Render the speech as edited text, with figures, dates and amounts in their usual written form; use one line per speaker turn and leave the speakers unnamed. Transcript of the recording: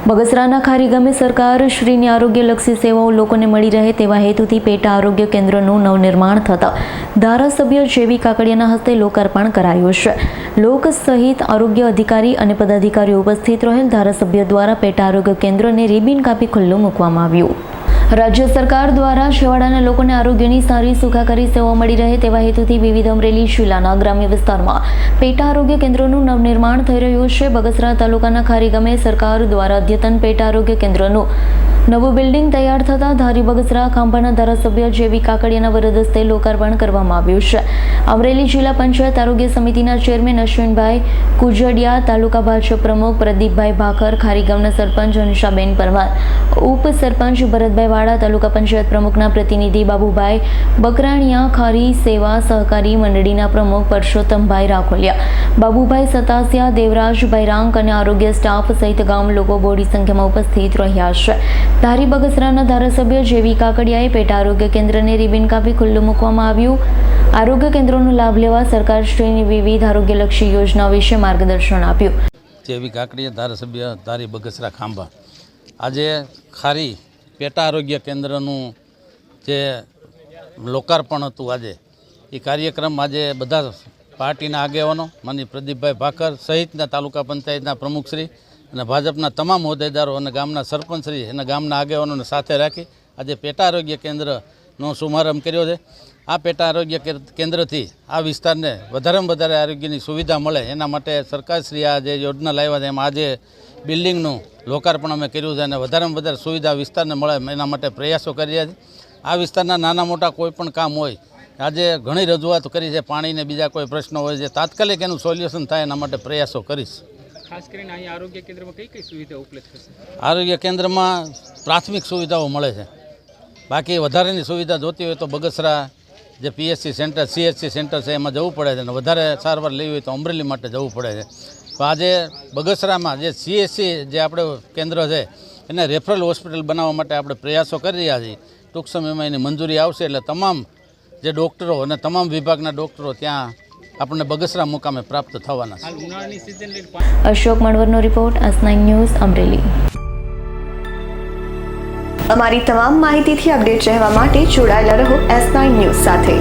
બગસરાના ખારી ગામે સરકાર શ્રીની આરોગ્યલક્ષી સેવાઓ લોકોને મળી રહે તેવા હેતુથી પેટા આરોગ્ય કેન્દ્રનું નવનિર્માણ થતાં ધારાસભ્ય જેવી કાકડિયાના હસ્તે લોકાર્પણ કરાયું છે। લોક સહિત આરોગ્ય અધિકારી અને પદાધિકારીઓ ઉપસ્થિત રહેલ ધારાસભ્ય દ્વારા પેટા આરોગ્ય કેન્દ્રને રિબિન કાપી ખુલ્લું મૂકવામાં આવ્યું। રાજ્ય સરકાર દ્વારા છેવાડાના લોકોને આરોગ્યની સારી સુખાકારી સેવાઓ મળી રહે તેવા હેતુથી વિવિધ અમરેલી જિલ્લાના ગ્રામ્ય વિસ્તારમાં પેટા આરોગ્ય કેન્દ્રોનું નવનિર્માણ થઈ રહ્યું છે। બગસરા તાલુકાના ખારી ગામે સરકાર દ્વારા અદ્યતન પેટા આરોગ્ય કેન્દ્રનું નવું બિલ્ડિંગ તૈયાર થતાં ધારી બગસરા ખાંભાના ધારાસભ્ય જેવી કાકડિયાના વરદ હસ્તે લોકાર્પણ કરવામાં આવ્યું છે। અમરેલી જિલ્લા પંચાયત આરોગ્ય સમિતિના ચેરમેન અશ્વિનભાઈ કુજડિયા, તાલુકા ભાજપ પ્રમુખ પ્રદીપભાઈ ભાકર, ખારી ગામના સરપંચ હંસાબેન પરમાર, ઉપસરપંચ ભરતભાઈ વાળા, તાલુકા પંચાયત પ્રમુખના પ્રતિનિધિ બાબુભાઈ બકરાણીયા, ખારી સેવા સહકારી મંડળીના પ્રમુખ પરસોત્તમભાઈ રાખોલિયા, બાબુભાઈ સતાસિયા, દેવરાજભાઈ રાંક અને આરોગ્ય સ્ટાફ સહિત ગામ લોકો બોડી સંખ્યામાં ઉપસ્થિત રહ્યા છે। ધારી બગસરાના ધારાસભ્ય જેવી કાકડિયાએ પેટા આરોગ્ય કેન્દ્રને રિબિન કાપી ખુલ્લું મૂકવામાં આવ્યું। આરોગ્ય કેન્દ્રોનો લાભ લેવા સરકારશ્રીની વિવિધ આરોગ્યલક્ષી યોજનાઓ વિશે માર્ગદર્શન આપ્યું।
જેવી કાકડિયા ધારાસભ્ય ધારી બગસરા ખાંભા આજે ખારી પેટા આરોગ્ય કેન્દ્રનું જે લોકાર્પણ હતું આજે એ કાર્યક્રમ આજે બધા પાર્ટીના આગેવાનો માનનીય પ્રદીપભાઈ ભાકર સહિતના તાલુકા પંચાયતના પ્રમુખશ્રી અને ભાજપના તમામ હોદ્દેદારો અને ગામના સરપંચશ્રી અને ગામના આગેવાનોને સાથે રાખી આજે પેટા આરોગ્ય કેન્દ્રનો શુભારંભ કર્યો છે। આ પેટા આરોગ્ય કેન્દ્રથી આ વિસ્તારને વધારેમાં વધારે આરોગ્યની સુવિધા મળે એના માટે સરકારશ્રી આ જે યોજના લાવ્યા છે એમાં આજે બિલ્ડિંગનું લોકાર્પણ અમે કર્યું છે અને વધારેમાં વધારે સુવિધા વિસ્તારને મળે એના માટે પ્રયાસો કરી રહ્યા છે। આ વિસ્તારના નાના મોટા કોઈ પણ કામ હોય આજે ઘણી રજૂઆત કરી છે, પાણીને બીજા કોઈ પ્રશ્નો હોય છે, તાત્કાલિક એનું સોલ્યુશન થાય એના માટે પ્રયાસો કરીશ।
ખાસ કરીને અહીં આરોગ્ય કેન્દ્રમાં કઈ સુવિધા ઉપલબ્ધ થશે?
આરોગ્ય કેન્દ્રમાં પ્રાથમિક સુવિધાઓ મળે છે, બાકી વધારેની સુવિધા જોતી હોય તો બગસરા જે પીએચસી સેન્ટર CHC સેન્ટર છે એમાં જવું પડે છે અને વધારે સારવાર લેવી હોય તો અમરેલી માટે જવું પડે છે। તો આજે બગસરામાં જે CHC જે આપણે કેન્દ્ર છે એને રેફરલ હોસ્પિટલ બનાવવા માટે આપણે પ્રયાસો કરી રહ્યા છીએ। ટૂંક સમયમાં એની મંજૂરી આવશે એટલે તમામ જે ડૉક્ટરો અને તમામ વિભાગના ડૉક્ટરો ત્યાં આપણને બગસરા મુકામે પ્રાપ્ત થવાના છે।
અશોક મણવરનો રિપોર્ટ, S9 ન્યૂઝ, અમરેલી।
અમારી તમામ માહિતીથી અપડેટ રહેવા માટે જોડાયેલા રહો S9 ન્યૂઝ સાથે।